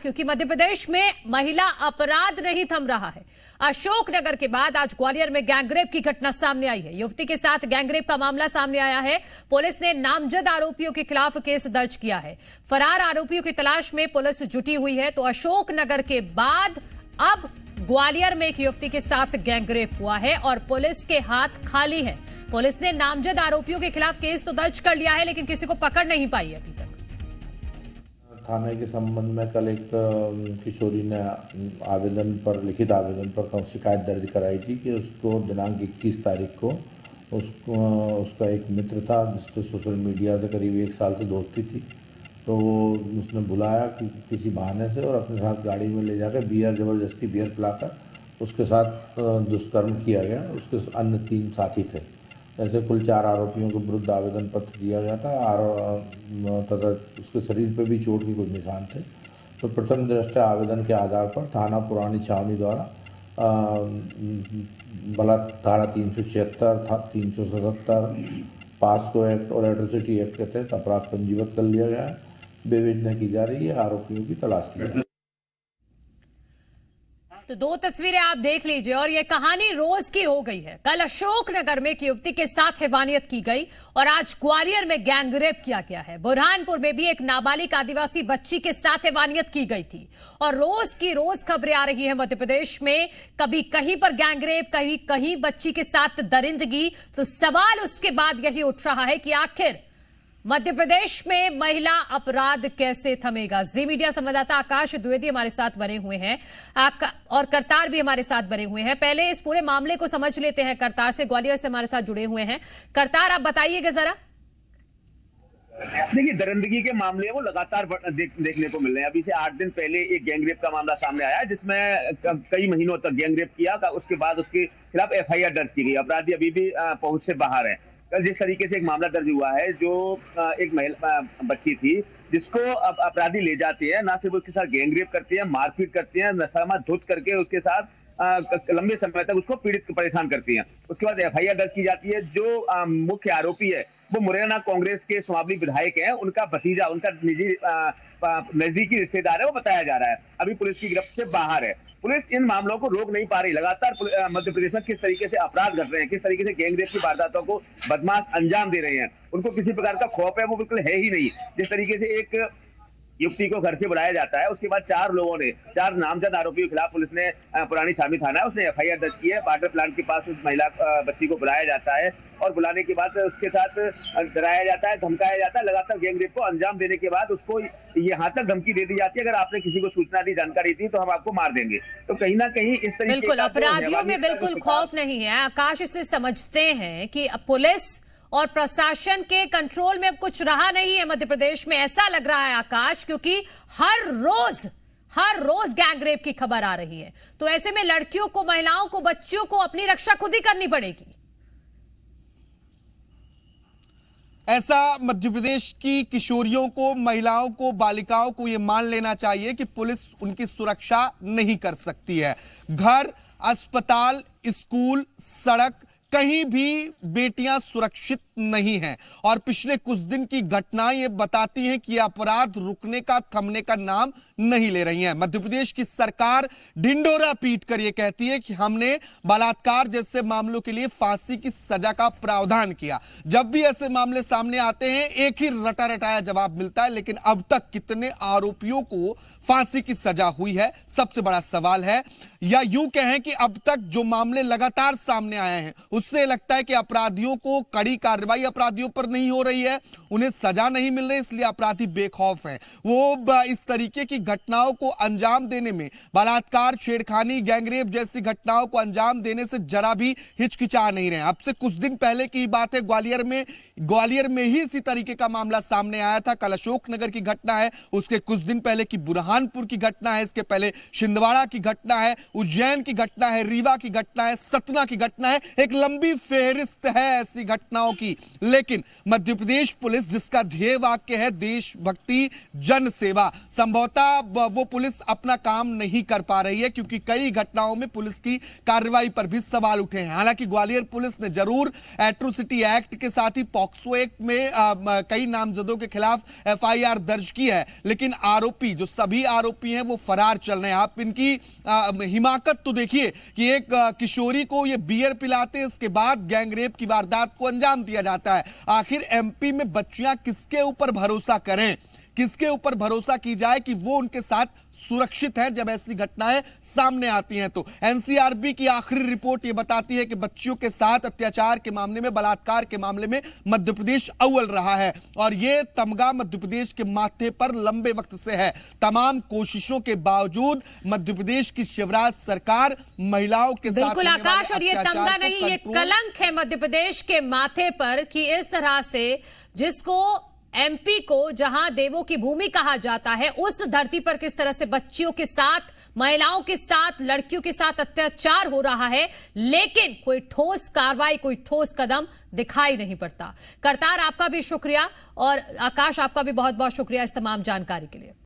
क्योंकि मध्य प्रदेश में महिला अपराध नहीं थम रहा है। अशोकनगर के बाद आज ग्वालियर में गैंगरेप की घटना सामने आई है। युवती के साथ गैंगरेप का मामला सामने आया है। पुलिस ने नामजद आरोपियों के खिलाफ केस दर्ज किया है। फरार आरोपियों की तलाश में पुलिस जुटी हुई है। तो अशोकनगर के बाद अब ग्वालियर में एक युवती के साथ गैंगरेप हुआ है और पुलिस के हाथ खाली है। पुलिस ने नामजद आरोपियों के खिलाफ केस तो दर्ज कर लिया है, लेकिन किसी को पकड़ नहीं पाई अभी तक। थाने के संबंध में कल एक किशोरी ने लिखित आवेदन पर शिकायत दर्ज कराई थी कि उसको दिनांक 21 तारीख को उसका एक मित्र था जिससे सोशल मीडिया से करीब 1 साल से दोस्ती थी। तो उसने बुलाया कि किसी बहाने से और अपने साथ गाड़ी में ले जाकर जबरदस्ती बियर पिलाकर उसके साथ दुष्कर्म किया गया। उसके अन्य 3 साथी थे। ऐसे कुल 4 आरोपियों के विरुद्ध आवेदन पत्र दिया गया था तथा उसके शरीर पर भी चोट के कुछ निशान थे। तो प्रथम दृष्टया आवेदन के आधार पर थाना पुरानी छावनी द्वारा धारा 376, 377, पास्को एक्ट और एट्रोसिटी एक्ट के तहत अपराध पंजीबद्ध कर लिया गया है। विवेचना की जा रही है, आरोपियों की तलाश की जा रही है। तो 2 तस्वीरें आप देख लीजिए और ये कहानी रोज की हो गई है। कल अशोकनगर में एक युवती के साथ हैवानियत की गई और आज ग्वालियर में गैंगरेप किया गया है। बुरहानपुर में भी एक नाबालिग आदिवासी बच्ची के साथ हैवानियत की गई थी और रोज की रोज खबरें आ रही है मध्य प्रदेश में। कभी कहीं पर गैंगरेप, कभी कहीं बच्ची के साथ दरिंदगी। तो सवाल उसके बाद यही उठ रहा है कि आखिर मध्य प्रदेश में महिला अपराध कैसे थमेगा। जी मीडिया संवाददाता आकाश द्विवेदी हमारे साथ बने हुए हैं और करतार भी हमारे साथ बने हुए हैं। पहले इस पूरे मामले को समझ लेते हैं। करतार से, ग्वालियर से हमारे साथ जुड़े हुए हैं। करतार, आप बताइएगा जरा। देखिए, दरिंदगी के मामले वो लगातार देखने को मिल रहे हैं। अभी से 8 दिन पहले एक गैंगरेप का मामला सामने आया जिसमें कई महीनों तक गैंगरेप किया। उसके बाद उसके खिलाफ FIR दर्ज की गई। अपराधी अभी भी पहुंच से बाहर है। कल जिस तरीके से एक मामला दर्ज हुआ है, जो एक महिला बच्ची थी जिसको अपराधी ले जाते हैं, ना सिर्फ उसके साथ गैंगरेप करते हैं, मारपीट करते हैं, नशामा धुत करके उसके साथ लंबे समय तक उसको परेशान करती हैं। उसके बाद FIR दर्ज की जाती है। जो मुख्य आरोपी है वो मुरैना कांग्रेस के समावली विधायक हैं। उनका भतीजा, उनका निजी नजदीकी रिश्तेदार है, वो बताया जा रहा है। अभी पुलिस की गिरफ्त से बाहर है। पुलिस इन मामलों को रोक नहीं पा रही। लगातार मध्य प्रदेश में किस तरीके से अपराध घट रहे हैं, किस तरीके से गैंगरेप की वारदातों को बदमाश अंजाम दे रहे हैं, उनको किसी प्रकार का खौफ है वो बिल्कुल है ही नहीं। जिस तरीके से एक युवती को घर से बुलाया जाता है, उसके बाद 4 नामजद आरोपियों के खिलाफ पुलिस ने पुरानी छावनी थाना है उसने FIR दर्ज की है। वाटर प्लांट के पास उस महिला बच्ची को बुलाया जाता है और बुलाने के बाद उसके साथ डराया जाता है, धमकाया जाता है। लगातार गैंगरेप को अंजाम देने के बाद उसको यहाँ तक धमकी दे दी जाती है, अगर आपने किसी को सूचना दी, जानकारी दी, तो हम आपको मार देंगे। तो कहीं ना कहीं इस तरीके बिल्कुल अपराधियों में बिल्कुल खौफ नहीं है। आकाश, इसे समझते हैं कि पुलिस और प्रशासन के कंट्रोल में अब कुछ रहा नहीं है मध्य प्रदेश में, ऐसा लग रहा है आकाश, क्योंकि हर रोज गैंगरेप की खबर आ रही है। तो ऐसे में लड़कियों को, महिलाओं को, बच्चियों को अपनी रक्षा खुद ही करनी पड़ेगी। ऐसा मध्य प्रदेश की किशोरियों को, महिलाओं को, बालिकाओं को यह मान लेना चाहिए कि पुलिस उनकी सुरक्षा नहीं कर सकती है। घर, अस्पताल, स्कूल, सड़क, कहीं भी बेटियां सुरक्षित नहीं हैं। और पिछले कुछ दिन की घटनाएं ये बताती हैं कि अपराध रुकने का, थमने का नाम नहीं ले रही हैं। मध्य प्रदेश की सरकार ढिंढोरा पीट कर ये कहती है कि हमने बलात्कार जैसे मामलों के लिए फांसी की सजा का प्रावधान किया। जब भी ऐसे मामले सामने आते हैं एक ही रटा रटाया जवाब मिलता है। लेकिन अब तक कितने आरोपियों को फांसी की सजा हुई है, सबसे बड़ा सवाल है। या यूं कहें कि अब तक जो मामले लगातार सामने आए हैं उससे लगता है कि अपराधियों को कड़ी कार्रवाई अपराधियों पर नहीं हो रही है, उन्हें सजा नहीं मिल रही, इसलिए अपराधी बेखौफ हैं। वो इस तरीके की घटनाओं को अंजाम देने में, बलात्कार, छेड़खानी, गैंगरेप जैसी घटनाओं को अंजाम देने से जरा भी हिचकिचा नहीं रहे। अब से कुछ दिन पहले की बात है, ग्वालियर में ही इसी तरीके का मामला सामने आया था। कल अशोकनगर की घटना है, उसके कुछ दिन पहले की बुरहानपुर की घटना है, इसके पहले छिंदवाड़ा की घटना है। उज्जैन की घटना है, रीवा की घटना है, सतना की घटना है, एक लंबी फेहरिस्त है ऐसी घटनाओं की। लेकिन मध्य प्रदेश पुलिस, जिसका ध्येय वाक्य है देशभक्ति जन सेवा, संभवतः वो पुलिस अपना काम नहीं कर पा रही है, क्योंकि कई घटनाओं में पुलिस की कार्रवाई पर भी सवाल उठे हैं। हालांकि ग्वालियर पुलिस ने जरूर एट्रोसिटी एक्ट के साथ ही पॉक्सो एक्ट में कई नामजदों के खिलाफ एफआईआर दर्ज की है, लेकिन आरोपी, जो सभी आरोपी हैं, वो फरार चल रहे हैं। आप इनकी हिमाकत तो देखिए कि एक किशोरी को ये बियर पिलाते हैं, इसके बाद गैंगरेप की वारदात को अंजाम दिया जाता है। आखिर एमपी में बच्चियां किसके ऊपर भरोसा करें, किसके ऊपर भरोसा की जाए कि वो उनके साथ सुरक्षित है जब ऐसी घटनाएं सामने आती हैं। तो एनसीआरबी की आखिरी रिपोर्ट ये बताती है कि बच्चियों के साथ अत्याचार के मामले में, बलात्कार के मामले में मध्य प्रदेश अव्वल रहा है, और ये तमगा मध्य प्रदेश के माथे पर लंबे वक्त से है। तमाम कोशिशों के बावजूद मध्य प्रदेश की शिवराज सरकार महिलाओं के साथ बिल्कुल आकाश, और ये तमगा नहीं, ये कलंक है मध्य प्रदेश के माथे पर कि इस तरह से जिसको एमपी को जहां देवों की भूमि कहा जाता है, उस धरती पर किस तरह से बच्चियों के साथ, महिलाओं के साथ, लड़कियों के साथ अत्याचार हो रहा है, लेकिन कोई ठोस कार्रवाई, कोई ठोस कदम दिखाई नहीं पड़ता। करतार, आपका भी शुक्रिया, और आकाश, आपका भी बहुत बहुत शुक्रिया इस तमाम जानकारी के लिए।